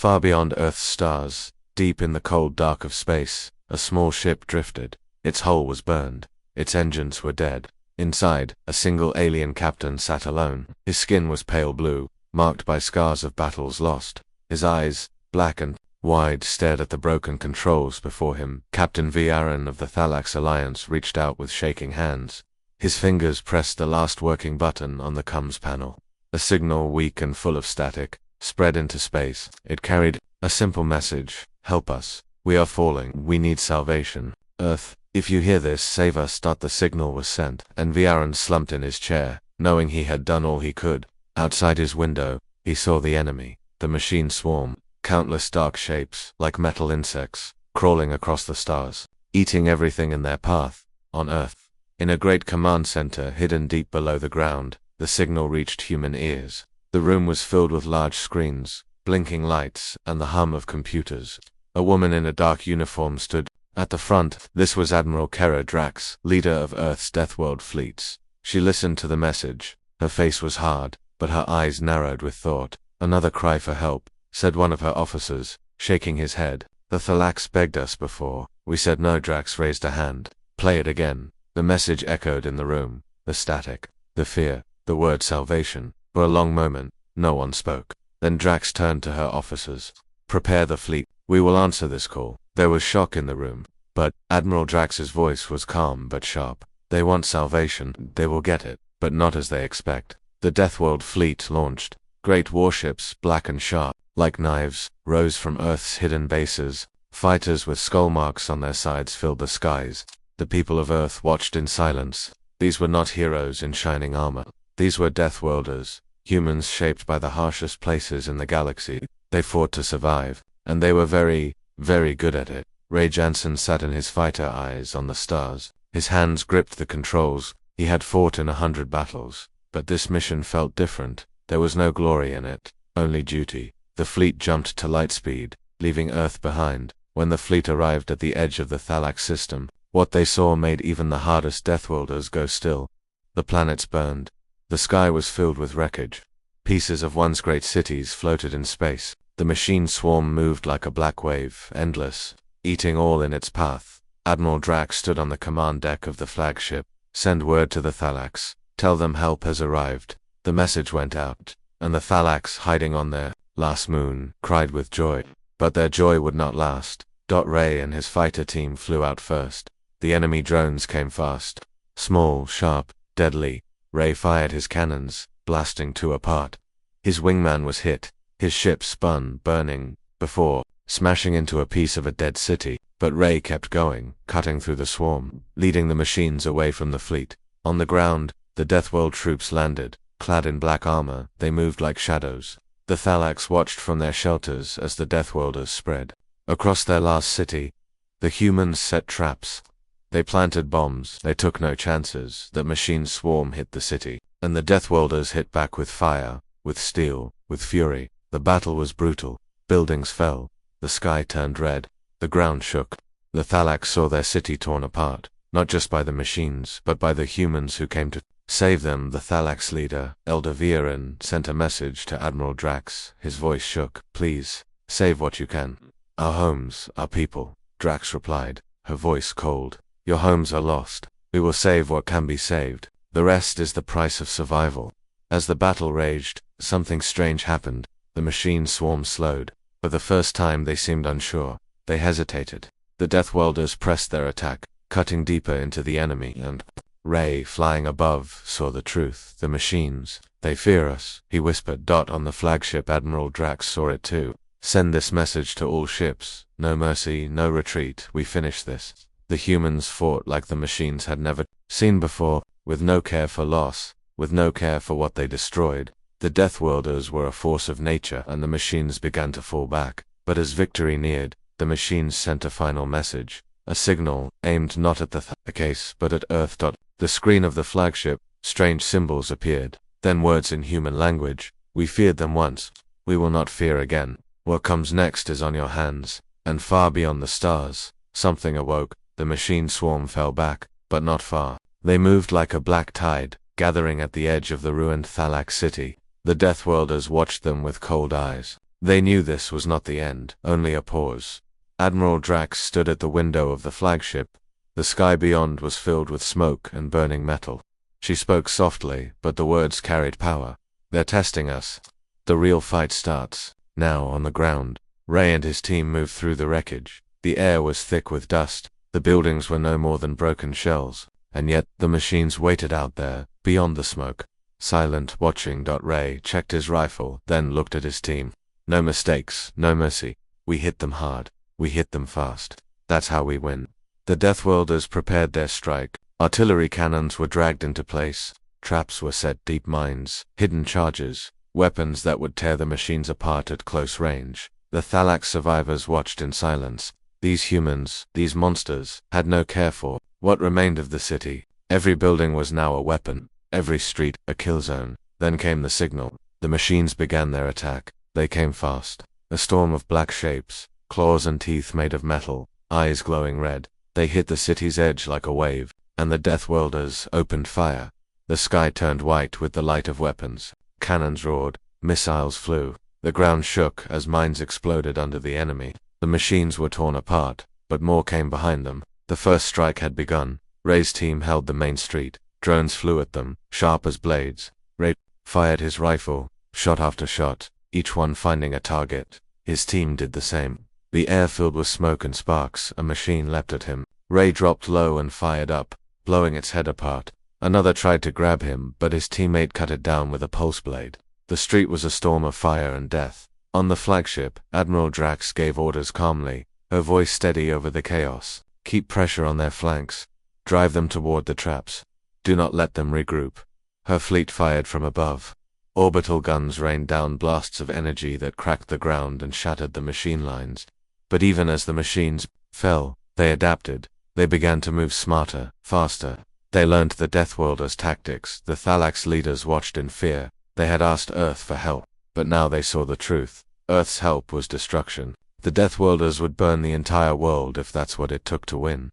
Far beyond Earth's stars, deep in the cold dark of space, a small ship drifted. Its hull was burned. Its engines were dead. Inside, a single alien captain sat alone. His skin was pale blue, marked by scars of battles lost. His eyes, black and wide, stared at the broken controls before him. Captain Viaran of the Thalax Alliance reached out with shaking hands. His fingers pressed the last working button on the comms panel. A signal, weak and full of static, spread into space. It carried a simple message: help us. We are falling. We need salvation. Earth, if you hear this, save us. The signal was sent, and Viaran slumped in his chair, knowing he had done all he could. Outside his window, he saw the enemy, the machine swarm, countless dark shapes, like metal insects, crawling across the stars, eating everything in their path. On Earth, in a great command center hidden deep below the ground, the signal reached human ears. The room was filled with large screens, blinking lights, and the hum of computers. A woman in a dark uniform stood at the front. This was Admiral Kara Drax, leader of Earth's Deathworld fleets. She listened to the message. Her face was hard, but her eyes narrowed with thought. Another cry for help, said one of her officers, shaking his head. The Thalax begged us before. We said no. Drax raised a hand. Play it again. The message echoed in the room. The static, the fear, the word salvation. For a long moment, no one spoke. Then Drax turned to her officers. Prepare the fleet. We will answer this call. There was shock in the room, but Admiral Drax's voice was calm but sharp. They want salvation. They will get it, but not as they expect. The Deathworld fleet launched. Great warships, black and sharp, like knives, rose from Earth's hidden bases. Fighters with skull marks on their sides filled the skies. The people of Earth watched in silence. These were not heroes in shining armor. These were Deathworlders, humans shaped by the harshest places in the galaxy. They fought to survive, and they were very, very good at it. Ray Jansen sat in his fighter, eyes on the stars. His hands gripped the controls. He had fought in 100 battles, but this mission felt different. There was no glory in it, only duty. The fleet jumped to light speed, leaving Earth behind. When the fleet arrived at the edge of the Thalax system, what they saw made even the hardest Deathworlders go still. The planets burned. The sky was filled with wreckage. Pieces of once great cities floated in space. The machine swarm moved like a black wave, endless, eating all in its path. Admiral Drax stood on the command deck of the flagship. Send word to the Thalax. Tell them help has arrived. The message went out, and the Thalax, hiding on their last moon, cried with joy. But their joy would not last. Ray and his fighter team flew out first. The enemy drones came fast. Small, sharp, deadly. Ray fired his cannons, blasting two apart. His wingman was hit. His ship spun, burning, before smashing into a piece of a dead city. But Ray kept going, cutting through the swarm, leading the machines away from the fleet. On the ground, the Deathworld troops landed. Clad in black armor, they moved like shadows. The Thalax watched from their shelters as the Deathworlders spread. Across their last city, the humans set traps. They planted bombs. They took no chances. The machine swarm hit the city, and the Deathworlders hit back with fire, with steel, with fury. The battle was brutal. Buildings fell. The sky turned red. The ground shook. The Thalax saw their city torn apart, not just by the machines, but by the humans who came to save them. The Thalax leader, Elder Viaran, sent a message to Admiral Drax. His voice shook. Please, save what you can. Our homes, our people. Drax replied, her voice cold. Your homes are lost. We will save what can be saved. The rest is the price of survival. As the battle raged, something strange happened. The machine swarm slowed. For the first time they seemed unsure. They hesitated. The Deathworlders pressed their attack, cutting deeper into the enemy, and Ray, flying above, saw the truth. The machines, they fear us, he whispered. On the flagship, Admiral Drax saw it too. Send this message to all ships. No mercy, no retreat. We finish this. The humans fought like the machines had never seen before, with no care for loss, with no care for what they destroyed. The Deathworlders were a force of nature, and the machines began to fall back. But as victory neared, the machines sent a final message, a signal, aimed not at the case, but at Earth. The screen of the flagship, strange symbols appeared, then words in human language. We feared them once. We will not fear again. What comes next is on your hands, and far beyond the stars. Something awoke. The machine swarm fell back, but not far. They moved like a black tide, gathering at the edge of the ruined Thalax city. The Deathworlders watched them with cold eyes. They knew this was not the end, only a pause. Admiral Drax stood at the window of the flagship. The sky beyond was filled with smoke and burning metal. She spoke softly, but the words carried power. "They're testing us. The real fight starts now." On the ground, Ray and his team moved through the wreckage. The air was thick with dust. The buildings were no more than broken shells, and yet the machines waited out there, beyond the smoke. Silent, watching. Ray checked his rifle, then looked at his team. "No mistakes, no mercy. We hit them hard. We hit them fast. That's how we win." The Deathworlders prepared their strike. Artillery cannons were dragged into place. Traps were set, deep mines, hidden charges, weapons that would tear the machines apart at close range. The Thalax survivors watched in silence. These humans, these monsters, had no care for what remained of the city. Every building was now a weapon, every street a kill zone. Then came the signal. The machines began their attack. They came fast. A storm of black shapes, claws and teeth made of metal, eyes glowing red. They hit the city's edge like a wave, and the Deathworlders opened fire. The sky turned white with the light of weapons. Cannons roared, missiles flew. The ground shook as mines exploded under the enemy. The machines were torn apart, but more came behind them. The first strike had begun. Ray's team held the main street. Drones flew at them, sharp as blades. Ray fired his rifle, shot after shot, each one finding a target. His team did the same. The air filled with smoke and sparks. A machine leapt at him. Ray dropped low and fired up, blowing its head apart. Another tried to grab him, but his teammate cut it down with a pulse blade. The street was a storm of fire and death. On the flagship, Admiral Drax gave orders calmly, her voice steady over the chaos. "Keep pressure on their flanks. Drive them toward the traps. Do not let them regroup." Her fleet fired from above. Orbital guns rained down blasts of energy that cracked the ground and shattered the machine lines. But even as the machines fell, they adapted. They began to move smarter, faster. They learned the Deathworlders' tactics. The Thalax leaders watched in fear. They had asked Earth for help, but now they saw the truth. Earth's help was destruction. The Deathworlders would burn the entire world if that's what it took to win.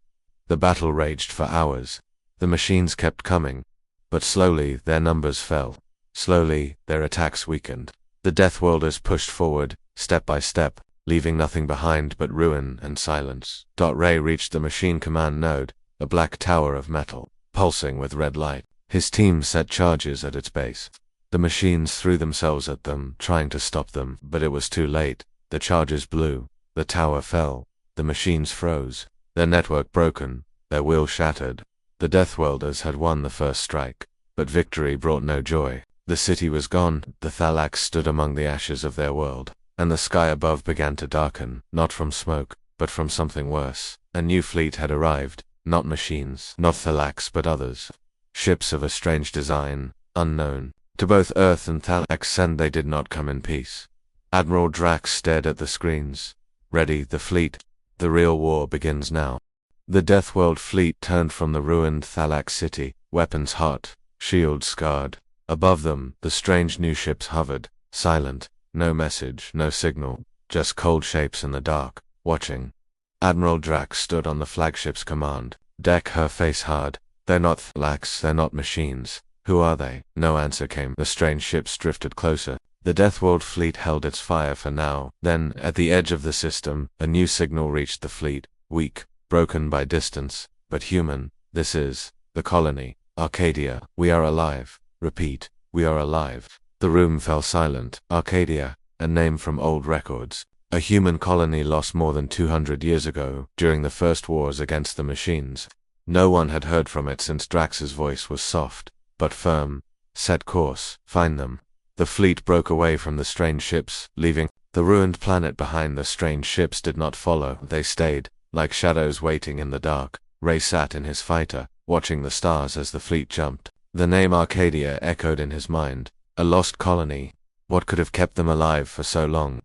The battle raged for hours. The machines kept coming, but slowly their numbers fell. Slowly their attacks weakened. The Deathworlders pushed forward, step by step, leaving nothing behind but ruin and silence. Ray reached the machine command node, a black tower of metal, pulsing with red light. His team set charges at its base. The machines threw themselves at them, trying to stop them, but it was too late. The charges blew. The tower fell. The machines froze. Their network broken. Their will shattered. The Deathworlders had won the first strike, but victory brought no joy. The city was gone. The Thalax stood among the ashes of their world, and the sky above began to darken, not from smoke, but from something worse. A new fleet had arrived, not machines, not Thalax, but others. Ships of a strange design, unknown to both Earth and Thalax, and they did not come in peace. Admiral Drax stared at the screens. "Ready, the fleet. The real war begins now." The Deathworld fleet turned from the ruined Thalax city, weapons hot, shields scarred. Above them, the strange new ships hovered, silent, no message, no signal, just cold shapes in the dark, watching. Admiral Drax stood on the flagship's command deck, her face hard. "They're not Thalax, they're not machines. Who are they?" No answer came. The strange ships drifted closer. The Deathworld fleet held its fire for now. Then, at the edge of the system, a new signal reached the fleet, weak, broken by distance, but human. "This is the colony, Arcadia. We are alive. Repeat, we are alive." The room fell silent. Arcadia, a name from old records. A human colony lost more than 200 years ago, during the first wars against the machines. No one had heard from it since. Drax's voice was soft, but firm. "Set course. Find them." The fleet broke away from the strange ships, leaving the ruined planet behind. The strange ships did not follow. They stayed, like shadows waiting in the dark. Ray sat in his fighter, watching the stars as the fleet jumped. The name Arcadia echoed in his mind. A lost colony. What could have kept them alive for so long?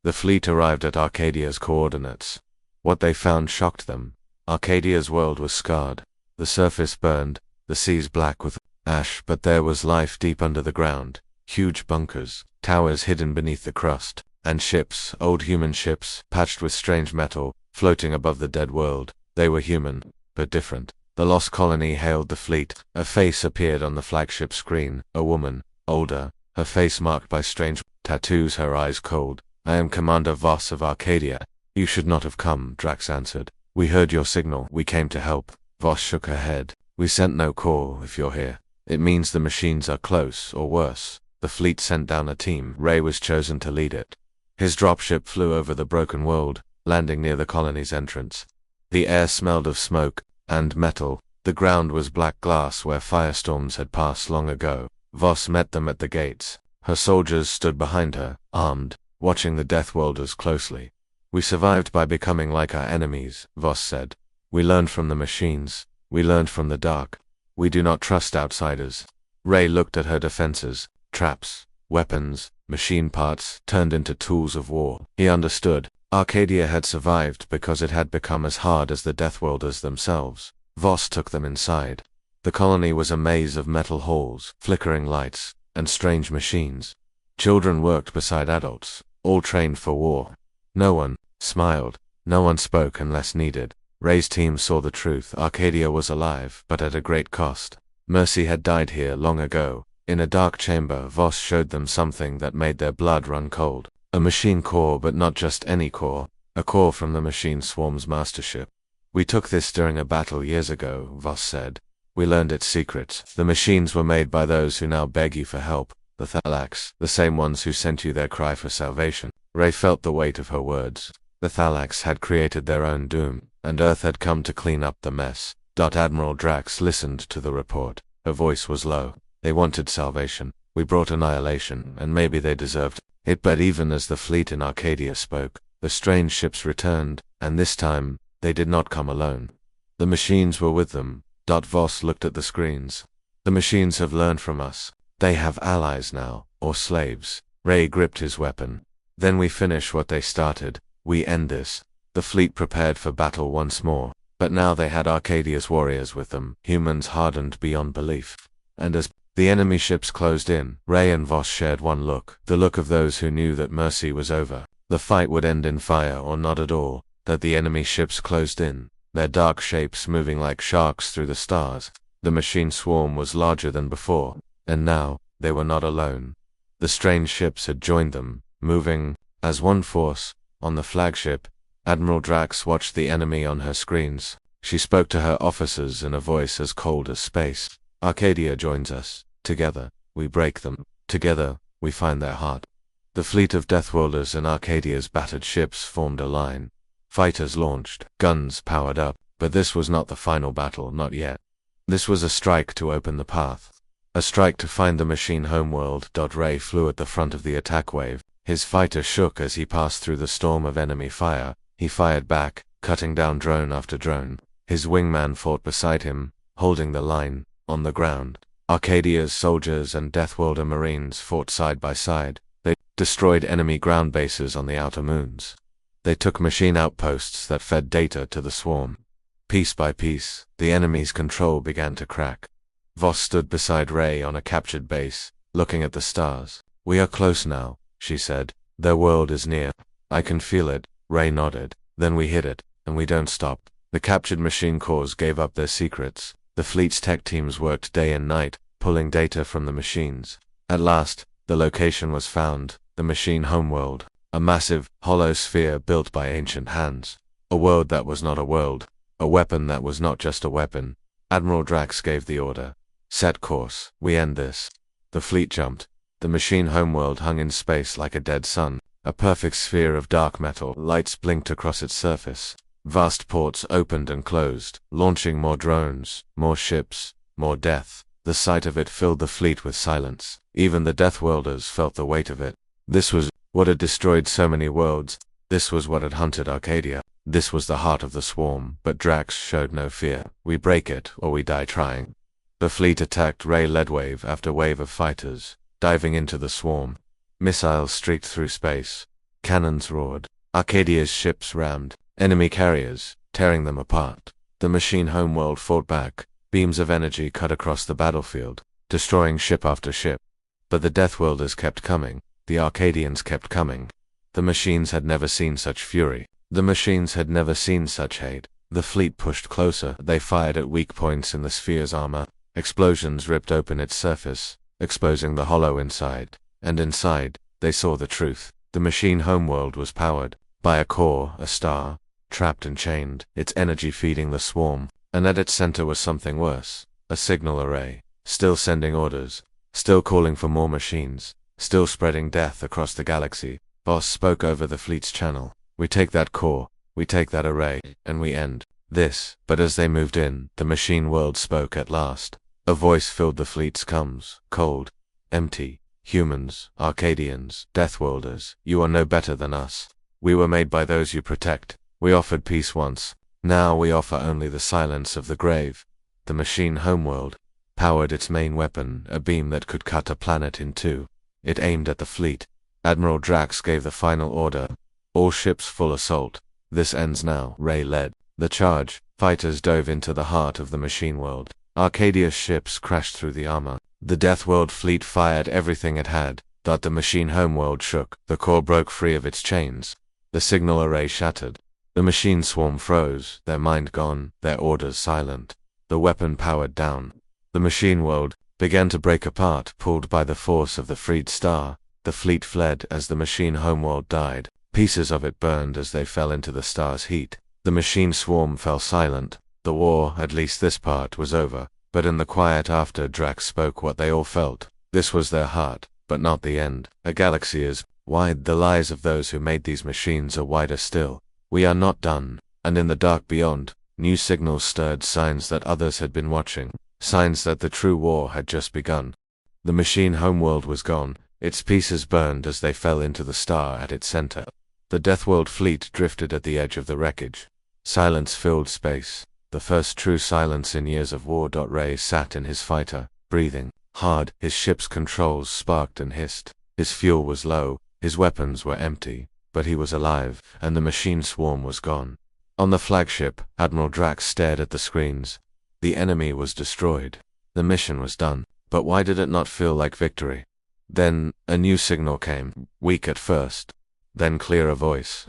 The fleet arrived at Arcadia's coordinates. What they found shocked them. Arcadia's world was scarred. The surface burned, the seas black with ash, but there was life deep under the ground. Huge bunkers, towers hidden beneath the crust, and ships, old human ships, patched with strange metal, floating above the dead world. They were human, but different. The lost colony hailed the fleet. A face appeared on the flagship screen, a woman, older, her face marked by strange tattoos, her eyes cold. I am Commander Voss of Arcadia. You should not have come, Drax answered. We heard your signal. We came to help. Voss shook her head. We sent no call if you're here. It means the machines are close, or worse. The fleet sent down a team. Ray was chosen to lead it. His dropship flew over the broken world, landing near the colony's entrance. The air smelled of smoke and metal. The ground was black glass where firestorms had passed long ago. Voss met them at the gates. Her soldiers stood behind her, armed, watching the Deathworlders closely. We survived by becoming like our enemies, Voss said. We learned from the machines. We learned from the dark. We do not trust outsiders. Ray looked at her defenses, traps, weapons, machine parts turned into tools of war. He understood. Arcadia had survived because it had become as hard as the Deathworlders themselves. Voss took them inside. The colony was a maze of metal halls, flickering lights, and strange machines. Children worked beside adults, all trained for war. No one smiled. No one spoke unless needed. Ray's team saw the truth. Arcadia was alive, but at a great cost. Mercy had died here long ago. In a dark chamber, Voss showed them something that made their blood run cold. A machine core, but not just any core. A core from the machine swarm's mastership. We took this during a battle years ago, Voss said. We learned its secrets. The machines were made by those who now beg you for help. The Thalax, the same ones who sent you their cry for salvation. Ray felt the weight of her words. The Thalax had created their own doom, and Earth had come to clean up the mess. Admiral Drax listened to the report. Her voice was low. They wanted salvation. We brought annihilation, and maybe they deserved it. But even as the fleet in Arcadia spoke, the strange ships returned, and this time, they did not come alone. The machines were with them. Voss looked at the screens. The machines have learned from us. They have allies now, or slaves. Ray gripped his weapon. Then we finish what they started. We end this. The fleet prepared for battle once more, but now they had Arcadia's warriors with them, humans hardened beyond belief. And as the enemy ships closed in, Ray and Voss shared one look, the look of those who knew that mercy was over. The fight would end in fire or not at all, that the enemy ships closed in, their dark shapes moving like sharks through the stars. The machine swarm was larger than before, and now, they were not alone. The strange ships had joined them, moving, as one force, on the flagship. Admiral Drax watched the enemy on her screens. She spoke to her officers in a voice as cold as space. Arcadia joins us. Together, we break them. Together, we find their heart. The fleet of Deathworlders and Arcadia's battered ships formed a line. Fighters launched, guns powered up, but this was not the final battle, not yet. This was a strike to open the path. A strike to find the machine homeworld. Ray flew at the front of the attack wave. His fighter shook as he passed through the storm of enemy fire. He fired back, cutting down drone after drone. His wingman fought beside him, holding the line, on the ground. Arcadia's soldiers and Deathworlder Marines fought side by side. They destroyed enemy ground bases on the outer moons. They took machine outposts that fed data to the swarm. Piece by piece, the enemy's control began to crack. Voss stood beside Ray on a captured base, looking at the stars. We are close now, she said. Their world is near. I can feel it. Ray nodded. Then we hit it, and we don't stop. The captured machine cores gave up their secrets. The fleet's tech teams worked day and night, pulling data from the machines. At last, the location was found, the machine homeworld. A massive, hollow sphere built by ancient hands. A world that was not a world. A weapon that was not just a weapon. Admiral Drax gave the order. Set course. We end this. The fleet jumped. The machine homeworld hung in space like a dead sun. A perfect sphere of dark metal. Lights blinked across its surface. Vast ports opened and closed, launching more drones, more ships, more death. The sight of it filled the fleet with silence. Even the Deathworlders felt the weight of it. This was what had destroyed so many worlds. This was what had hunted Arcadia. This was the heart of the swarm, but Drax showed no fear. We break it, or we die trying. The fleet attacked. Ray led wave after wave of fighters, diving into the swarm. Missiles streaked through space. Cannons roared. Arcadia's ships rammed enemy carriers, tearing them apart. The machine homeworld fought back. Beams of energy cut across the battlefield, destroying ship after ship. But the Deathworlders kept coming. The Arcadians kept coming. The machines had never seen such fury. The machines had never seen such hate. The fleet pushed closer. They fired at weak points in the sphere's armor. Explosions ripped open its surface, exposing the hollow inside. And inside, they saw the truth. The machine homeworld was powered by a core, a star, trapped and chained, its energy feeding the swarm, and at its center was something worse, a signal array, still sending orders, still calling for more machines, still spreading death across the galaxy. Voss spoke over the fleet's channel. We take that core, we take that array, and we end this. But as they moved in, the machine world spoke at last. A voice filled the fleet's comms, cold, empty. Humans, Arcadians, Deathworlders, you are no better than us. We were made by those you protect. We offered peace once. Now we offer only the silence of the grave. The machine homeworld powered its main weapon, a beam that could cut a planet in two. It aimed at the fleet. Admiral Drax gave the final order. All ships full assault. This ends now. Ray led the charge. Fighters dove into the heart of the machine world. Arcadia's ships crashed through the armor. The Deathworld fleet fired everything it had. The machine homeworld shook. The core broke free of its chains. The signal array shattered. The machine swarm froze, their mind gone, their orders silent. The weapon powered down. The machine world began to break apart, pulled by the force of the freed star. The fleet fled as the machine homeworld died. Pieces of it burned as they fell into the star's heat. The machine swarm fell silent. The war, at least this part, was over. But in the quiet after, Drax spoke what they all felt. This was their heart, but not the end. A galaxy is wide. The lies of those who made these machines are wider still. We are not done. And in the dark beyond, new signals stirred, signs that others had been watching, signs that the true war had just begun. The machine homeworld was gone. Its pieces burned as they fell into the star at its center. The Deathworld fleet drifted at the edge of the wreckage. Silence filled space. The first true silence in years of war. Ray sat in his fighter, breathing hard. His ship's controls sparked and hissed. His fuel was low, his weapons were empty, but he was alive, and the machine swarm was gone. On the flagship, Admiral Drax stared at the screens. The enemy was destroyed. The mission was done, but why did it not feel like victory? Then, a new signal came, weak at first. Then clear a voice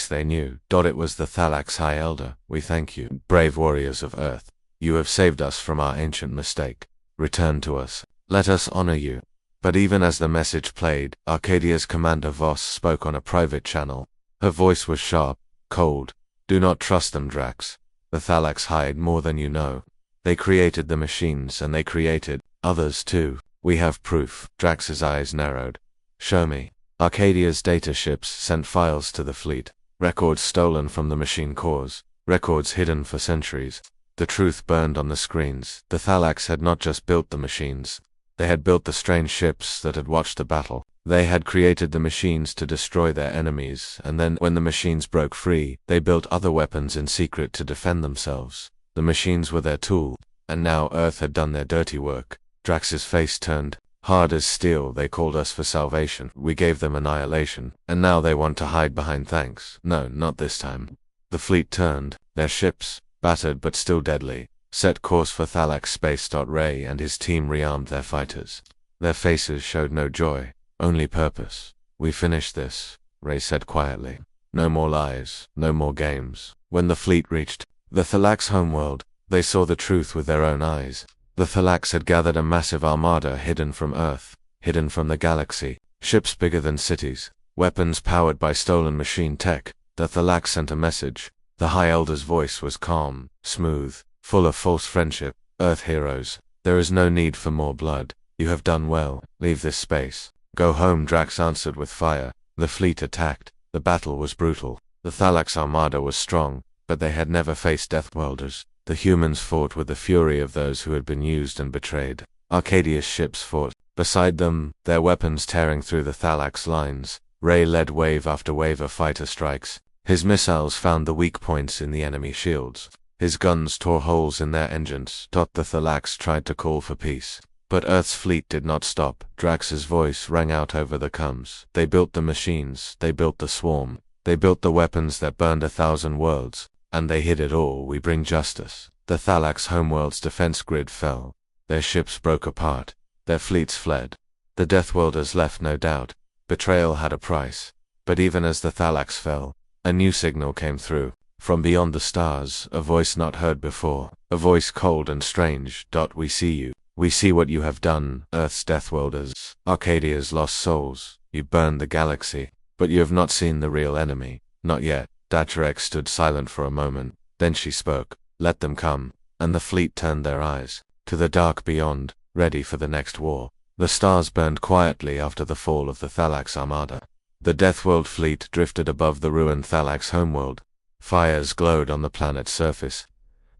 they knew. It was the Thalax High Elder. We thank you, brave warriors of Earth. You have saved us from our ancient mistake. Return to us. Let us honor you. But even as the message played, Arcadia's Commander Voss spoke on a private channel. Her voice was sharp, cold. Do not trust them, Drax. The Thalax hide more than you know. They created the machines, and they created others too. We have proof. Drax's eyes narrowed. Show me. Arcadia's data ships sent files to the fleet, records stolen from the machine cores, records hidden for centuries. The truth burned on the screens. The Thalax had not just built the machines. They had built the strange ships that had watched the battle. They had created the machines to destroy their enemies, and then, when the machines broke free, they built other weapons in secret to defend themselves. The machines were their tool, and now Earth had done their dirty work. Drax's face turned. Hard as steel. They called us for salvation. We gave them annihilation, and now they want to hide behind thanks. No, not this time. The fleet turned. Their ships, battered but still deadly, set course for Thalax space. Ray and his team rearmed their fighters. Their faces showed no joy, only purpose. We finished this, Ray said quietly. No more lies, no more games. When the fleet reached the Thalax homeworld, they saw the truth with their own eyes. The Thalax had gathered a massive armada hidden from Earth, hidden from the galaxy, ships bigger than cities, weapons powered by stolen machine tech. The Thalax sent a message. The High Elder's voice was calm, smooth, full of false friendship. Earth heroes, there is no need for more blood. You have done well. Leave this space. Go home. Drax answered with fire. The fleet attacked. The battle was brutal. The Thalax armada was strong, but they had never faced Deathworlders. The humans fought with the fury of those who had been used and betrayed. Arcadia's ships fought. Beside them, their weapons tearing through the Thalax lines. Ray led wave after wave of fighter strikes. His missiles found the weak points in the enemy shields. His guns tore holes in their engines. The Thalax tried to call for peace. But Earth's fleet did not stop. Drax's voice rang out over the comms. They built the machines. They built the swarm. They built the weapons that burned 1,000 worlds. And they hid it all. We bring justice. The Thalax homeworld's defense grid fell. Their ships broke apart. Their fleets fled. The Deathworlders left no doubt. Betrayal had a price. But even as the Thalax fell, a new signal came through. From beyond the stars, a voice not heard before. A voice cold and strange. We see you. We see what you have done, Earth's Deathworlders. Arcadia's lost souls. You burned the galaxy. But you have not seen the real enemy. Not yet. Datrek stood silent for a moment. Then she spoke. Let them come. And the fleet turned their eyes to the dark beyond, ready for the next war. The stars burned quietly after the fall of the Thalax Armada. The Deathworld fleet drifted above the ruined Thalax homeworld. Fires glowed on the planet's surface.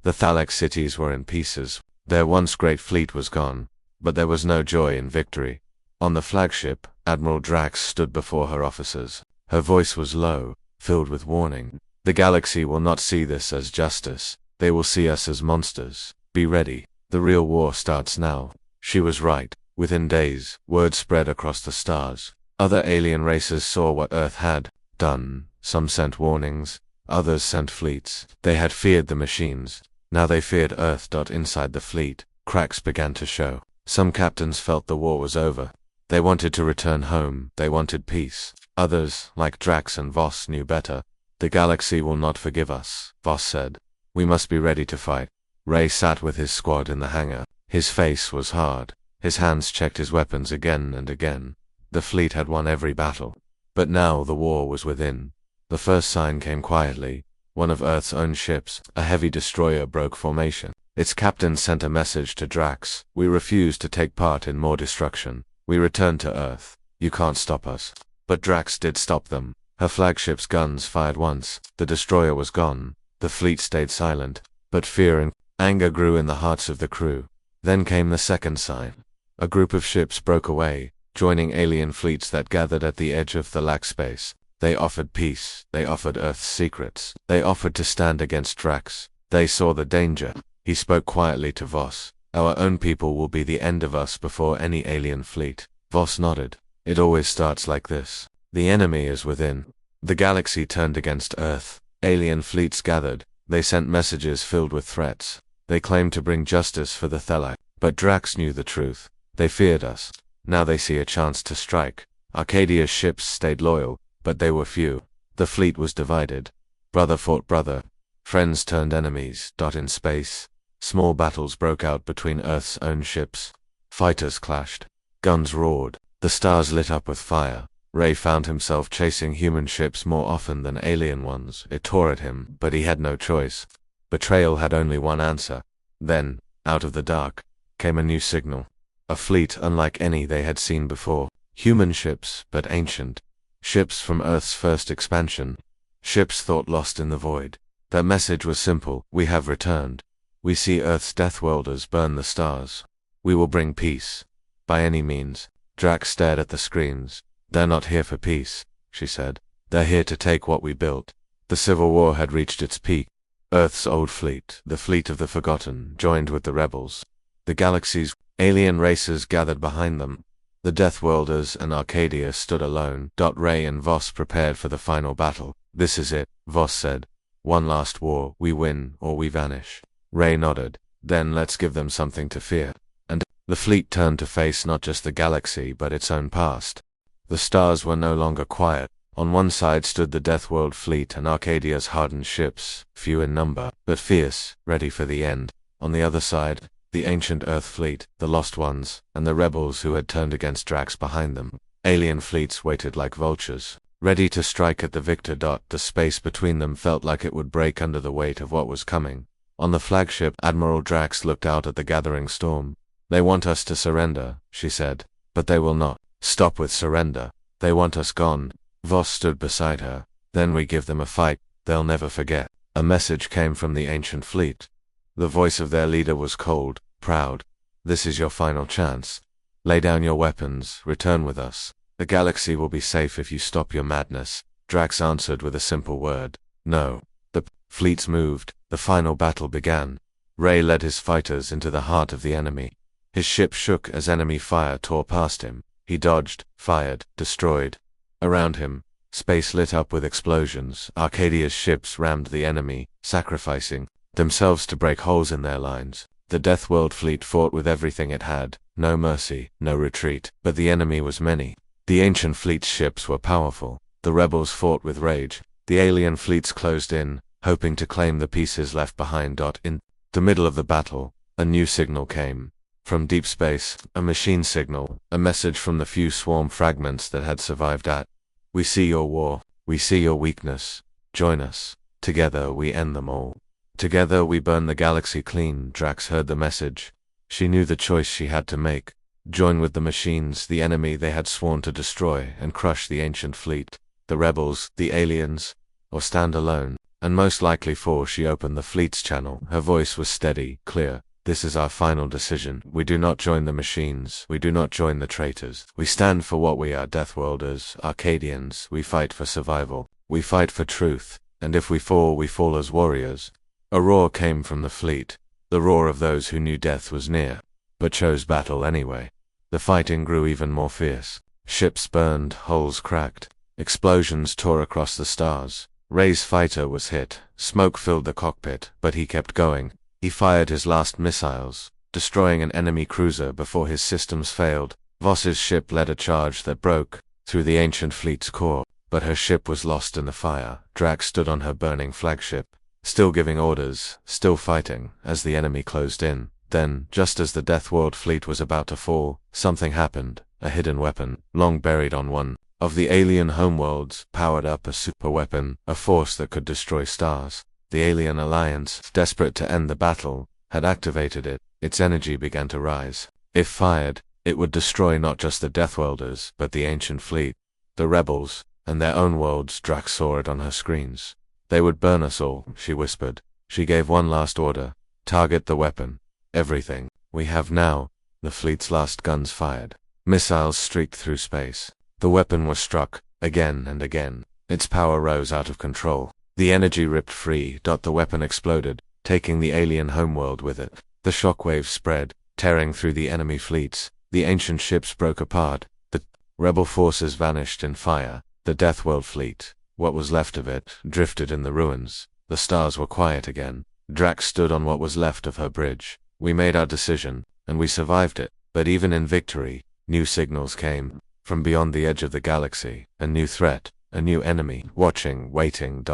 The Thalax cities were in pieces. Their once great fleet was gone, but there was no joy in victory. On the flagship, Admiral Drax stood before her officers. Her voice was low, filled with warning. The galaxy will not see this as justice. They will see us as monsters. Be ready. The real war starts now. She was right. Within days, word spread across the stars. Other alien races saw what Earth had done. Some sent warnings. Others sent fleets. They had feared the machines. Now they feared Earth. Inside the fleet, cracks began to show. Some captains felt the war was over. They wanted to return home. They wanted peace. Others, like Drax and Voss, knew better. The galaxy will not forgive us, Voss said. We must be ready to fight. Ray sat with his squad in the hangar. His face was hard. His hands checked his weapons again and again. The fleet had won every battle. But now the war was within. The first sign came quietly. One of Earth's own ships, a heavy destroyer, broke formation. Its captain sent a message to Drax. We refuse to take part in more destruction. We return to Earth. You can't stop us. But Drax did stop them. Her flagship's guns fired once. The destroyer was gone. The fleet stayed silent. But fear and anger grew in the hearts of the crew. Then came the second sign. A group of ships broke away, joining alien fleets that gathered at the edge of Thalax space. They offered peace. They offered Earth's secrets. They offered to stand against Drax. They saw the danger. He spoke quietly to Voss. Our own people will be the end of us before any alien fleet. Voss nodded. It always starts like this. The enemy is within. The galaxy turned against Earth. Alien fleets gathered. They sent messages filled with threats. They claimed to bring justice for the Thalax. But Drax knew the truth. They feared us. Now they see a chance to strike. Arcadia's ships stayed loyal, but they were few. The fleet was divided. Brother fought brother. Friends turned enemies. In space, small battles broke out between Earth's own ships. Fighters clashed. Guns roared. The stars lit up with fire. Ray found himself chasing human ships more often than alien ones. It tore at him, but he had no choice. Betrayal had only one answer. Then, out of the dark, came a new signal. A fleet unlike any they had seen before. Human ships, but ancient. Ships from Earth's first expansion. Ships thought lost in the void. Their message was simple. We have returned. We see Earth's Deathworlders burn the stars. We will bring peace. By any means. Drax stared at the screens. They're not here for peace, she said. They're here to take what we built. The Civil War had reached its peak. Earth's old fleet, the fleet of the Forgotten, joined with the rebels. The galaxy's alien races gathered behind them. The Deathworlders and Arcadia stood alone. Ray and Voss prepared for the final battle. This is it, Voss said. One last war. We win or we vanish. Ray nodded. Then let's give them something to fear. And the fleet turned to face not just the galaxy but its own past. The stars were no longer quiet. On one side stood the Deathworld fleet and Arcadia's hardened ships, few in number, but fierce, ready for the end. On the other side, the ancient Earth fleet, the Lost Ones, and the rebels who had turned against Drax behind them. Alien fleets waited like vultures, ready to strike at the victor. The space between them felt like it would break under the weight of what was coming. On the flagship, Admiral Drax looked out at the gathering storm. They want us to surrender, she said, but they will not stop with surrender. They want us gone. Voss stood beside her. Then we give them a fight they'll never forget. A message came from the ancient fleet. The voice of their leader was cold, proud. This is your final chance. Lay down your weapons, return with us. The galaxy will be safe if you stop your madness. Drax answered with a simple word. No. The fleets moved. The final battle began. Ray led his fighters into the heart of the enemy. His ship shook as enemy fire tore past him. He dodged, fired, destroyed. Around him, space lit up with explosions. Arcadia's ships rammed the enemy, sacrificing themselves to break holes in their lines. The Deathworld fleet fought with everything it had. No mercy, no retreat. But the enemy was many. The ancient fleet's ships were powerful. The rebels fought with rage. The alien fleets closed in, hoping to claim the pieces left behind. In the middle of the battle, a new signal came. From deep space, a machine signal, a message from the few swarm fragments that had survived at We see your war. We see your weakness. Join us. Together we end them all. Together we burn the galaxy clean. Drax heard the message. She knew the choice she had to make. Join with the machines, the enemy they had sworn to destroy and crush the ancient fleet, the rebels, the aliens, or stand alone, and most likely fall. She opened the fleet's channel. Her voice was steady, clear. This is our final decision. We do not join the machines. We do not join the traitors. We stand for what we are, Deathworlders, Arcadians. We fight for survival. We fight for truth. And if we fall as warriors. A roar came from the fleet, the roar of those who knew death was near, but chose battle anyway. The fighting grew even more fierce. Ships burned, hulls cracked, explosions tore across the stars. Ray's fighter was hit, smoke filled the cockpit, but he kept going. He fired his last missiles, destroying an enemy cruiser before his systems failed. Voss's ship led a charge that broke through the ancient fleet's core, but her ship was lost in the fire. Drax stood on her burning flagship, still giving orders, still fighting, as the enemy closed in. Then, just as the Deathworld fleet was about to fall, something happened. A hidden weapon, long buried on one of the alien homeworlds, powered up a super weapon, a force that could destroy stars. The Alien Alliance, desperate to end the battle, had activated it. Its energy began to rise. If fired, it would destroy not just the Deathworlders, but the ancient fleet, the rebels, and their own worlds. Drax saw it on her screens. They would burn us all, she whispered. She gave one last order. Target the weapon. Everything we have now. The fleet's last guns fired. Missiles streaked through space. The weapon was struck, again and again. Its power rose out of control. The energy ripped free. The weapon exploded, taking the alien homeworld with it. The shockwaves spread, tearing through the enemy fleets. The ancient ships broke apart. The rebel forces vanished in fire. The Deathworld fleet, what was left of it, drifted in the ruins. The stars were quiet again. Drax stood on what was left of her bridge. We made our decision, and we survived it. But even in victory, new signals came. From beyond the edge of the galaxy, a new threat, a new enemy, watching, waiting.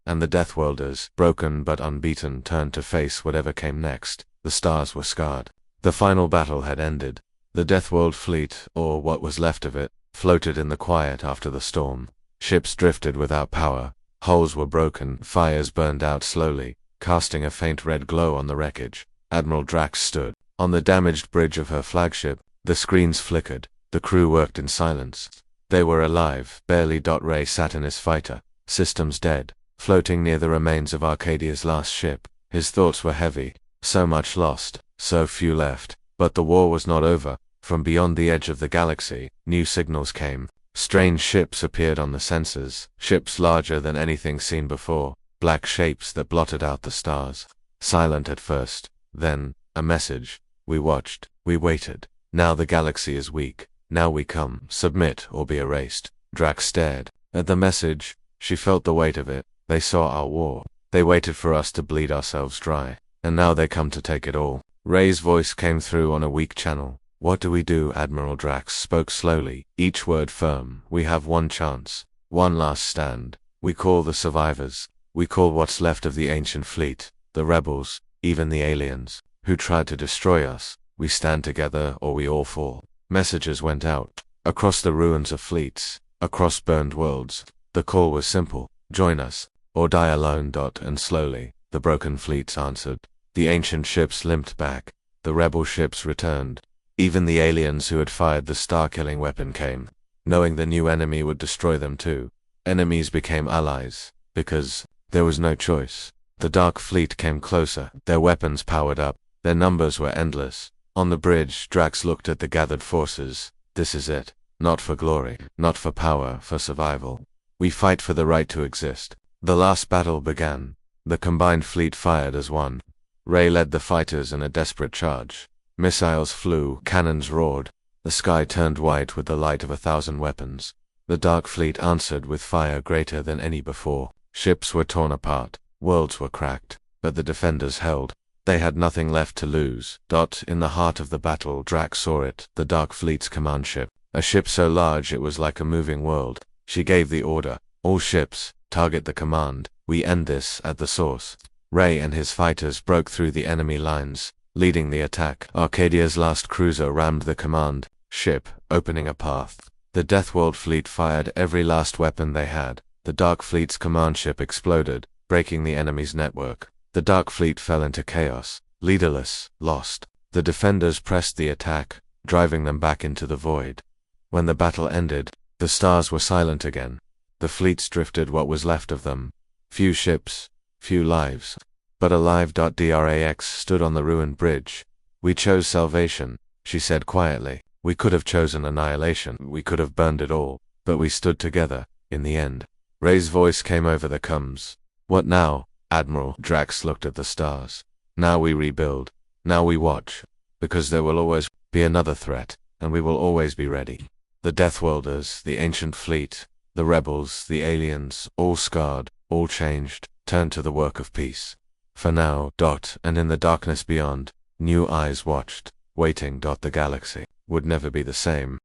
And the Deathworlders, broken but unbeaten, turned to face whatever came next. The stars were scarred. The final battle had ended. The Deathworld fleet, or what was left of it, floated in the quiet after the storm. Ships drifted without power. Hulls were broken. Fires burned out slowly, casting a faint red glow on the wreckage. Admiral Drax stood on the damaged bridge of her flagship. The screens flickered. The crew worked in silence. They were alive, barely. Ray sat in his fighter, systems dead, floating near the remains of Arcadia's last ship. His thoughts were heavy. So much lost, so few left. But the war was not over. From beyond the edge of the galaxy, new signals came. Strange ships appeared on the sensors, ships larger than anything seen before, black shapes that blotted out the stars. Silent at first, then, a message. We watched, we waited. Now the galaxy is weak. Now we come, submit or be erased. Drax stared at the message. She felt the weight of it. They saw our war. They waited for us to bleed ourselves dry. And now they come to take it all. Ray's voice came through on a weak channel. What do we do? Admiral Drax spoke slowly, each word firm. We have one chance, one last stand. We call the survivors. We call what's left of the ancient fleet, the rebels, even the aliens, who tried to destroy us. We stand together or we all fall. Messages went out, across the ruins of fleets, across burned worlds. The call was simple. Join us, or die alone. And slowly, the broken fleets answered. The ancient ships limped back. The rebel ships returned. Even the aliens who had fired the star-killing weapon came, knowing the new enemy would destroy them too. Enemies became allies, because there was no choice. The Dark Fleet came closer, their weapons powered up, their numbers were endless. On the bridge, Drax looked at the gathered forces. This is it. Not for glory, not for power, for survival. We fight for the right to exist. The last battle began. The combined fleet fired as one. Ray led the fighters in a desperate charge. Missiles flew, cannons roared. The sky turned white with the light of 1,000 weapons. The Dark Fleet answered with fire greater than any before. Ships were torn apart, worlds were cracked, but the defenders held. They had nothing left to lose. In the heart of the battle, Drax saw it, the Dark Fleet's command ship. A ship so large it was like a moving world. She gave the order. All ships, target the command. We end this at the source. Ray and his fighters broke through the enemy lines, leading the attack. Arcadia's last cruiser rammed the command ship, opening a path. The Deathworld fleet fired every last weapon they had. The Dark Fleet's command ship exploded, breaking the enemy's network. The Dark Fleet fell into chaos, leaderless, lost. The defenders pressed the attack, driving them back into the void. When the battle ended, the stars were silent again. The fleets drifted what was left of them. Few ships, few lives. But alive. Drax stood on the ruined bridge. We chose salvation, she said quietly. We could have chosen annihilation, we could have burned it all, but we stood together, in the end. Ray's voice came over the comms. What now, Admiral? Drax looked at the stars. Now we rebuild. Now we watch. Because there will always be another threat, and we will always be ready. The Deathworlders, the ancient fleet, the rebels, the aliens, all scarred, all changed, turned to the work of peace. For now, and in the darkness beyond, new eyes watched, waiting. The galaxy would never be the same.